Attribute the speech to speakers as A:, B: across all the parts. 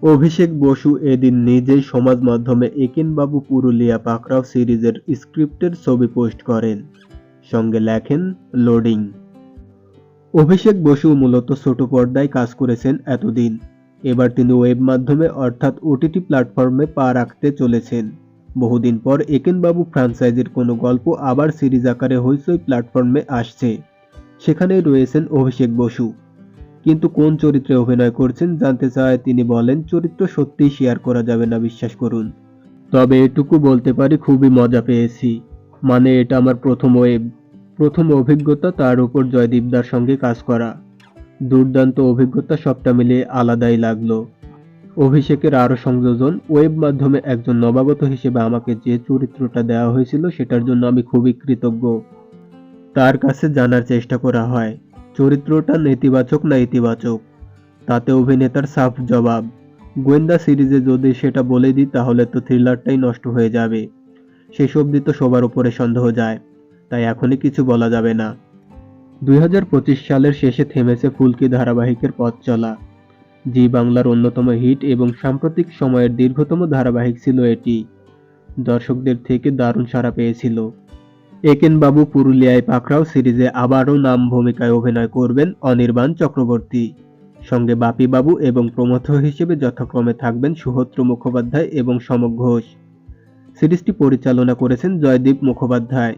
A: অভিষেক বসু এদিন নিজেই সমাজ মাধ্যমে একেনবাবু পুরুলিয়া পাকড়াও সিরিজের স্ক্রিপ্টের ছবি পোস্ট করেন, সঙ্গে লেখেন লোডিং। অভিষেক বসু মূলত ছোট পর্দায় কাজ করেছেন এতদিন। এবার তিনি ওয়েব মাধ্যমে অর্থাৎ ওটিটি প্ল্যাটফর্মে পা রাখতে চলেছেন। বহুদিন পর একেনবাবু ফ্র্যাঞ্চাইজির কোনো গল্প আবার সিরিজ আকারে হইচই প্ল্যাটফর্মে আসছে। সেখানেই রয়েছেন অভিষেক বসু। কিন্তু কোন চরিত্রে অভিনয় করছেন জানতে চাওয়ায় তিনি বলেন, চরিত্র সত্যিই শেয়ার করা যাবে না, বিশ্বাস করুন। তবে এটুকু বলতে পারি, খুবই মজা পেয়েছি। মানে এটা আমার প্রথম অভিজ্ঞতা, তার উপর জয়দীপদার সঙ্গে কাজ করা। দুর্দান্ত অভিজ্ঞতা, সবটা মিলিয়ে আলাদাই লাগলো। অভিষেকের আরও সংযোজন, ওয়েব মাধ্যমে একজন নবাগত হিসেবে আমাকে যে চরিত্রটা দেওয়া হয়েছিল সেটার জন্য আমি খুবই কৃতজ্ঞ। তার কাছে জানার চেষ্টা করা হয় চরিত্রটা নেতিবাচক না ইতিবাচক, তাতে অভিনেতার সাফ জবাব। গোয়েন্দা সিরিজে যদি সেটা বলে দিই তাহলে তো থ্রিলারটাই নষ্ট হয়ে যাবে। শেষ অবধি তো সবার উপরে সন্দেহ যায়, তাই এখনই কিছু বলা যাবে না। 2025 সালের শেষে থেমেছে ফুলকি ধারাবাহিকের পথ চলা। জি বাংলার অন্যতম হিট এবং সাম্প্রতিক সময়ের দীর্ঘতম ধারাবাহিক ছিল এটি। দর্শকদের থেকে দারুণ সাড়া পেয়েছিল। একেনবাবু পুরুলিয়ায় পাকড়াও সিরিজে আবারও নাম ভূমিকায় অভিনয় করবেন অনির্বাণ চক্রবর্তী। সঙ্গে বাপি বাবু এবং প্রমথ হিসেবে যথাক্রমে থাকবেন সুহদ্র মুখোপাধ্যায় এবং সমক ঘোষ। সিরিজটি পরিচালনা করেছেন জয়দীপ মুখোপাধ্যায়।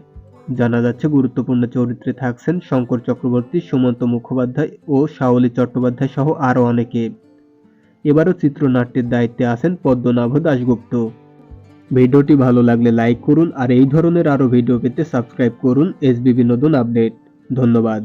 A: জানা যাচ্ছে গুরুত্বপূর্ণ চরিত্রে থাকছেন শঙ্কর চক্রবর্তী, সুমন্ত মুখোপাধ্যায় ও শাওলী চট্টোপাধ্যায় সহ আরও অনেকে। এবারও চিত্রনাট্যের দায়িত্বে আছেন পদ্মনাভ দাশগুপ্ত। ভিডিওটি ভালো লাগলে লাইক করুন আর এই ধরনের আরও ভিডিও পেতে সাবস্ক্রাইব করুন এসবি বিনোদন আপডেট। ধন্যবাদ।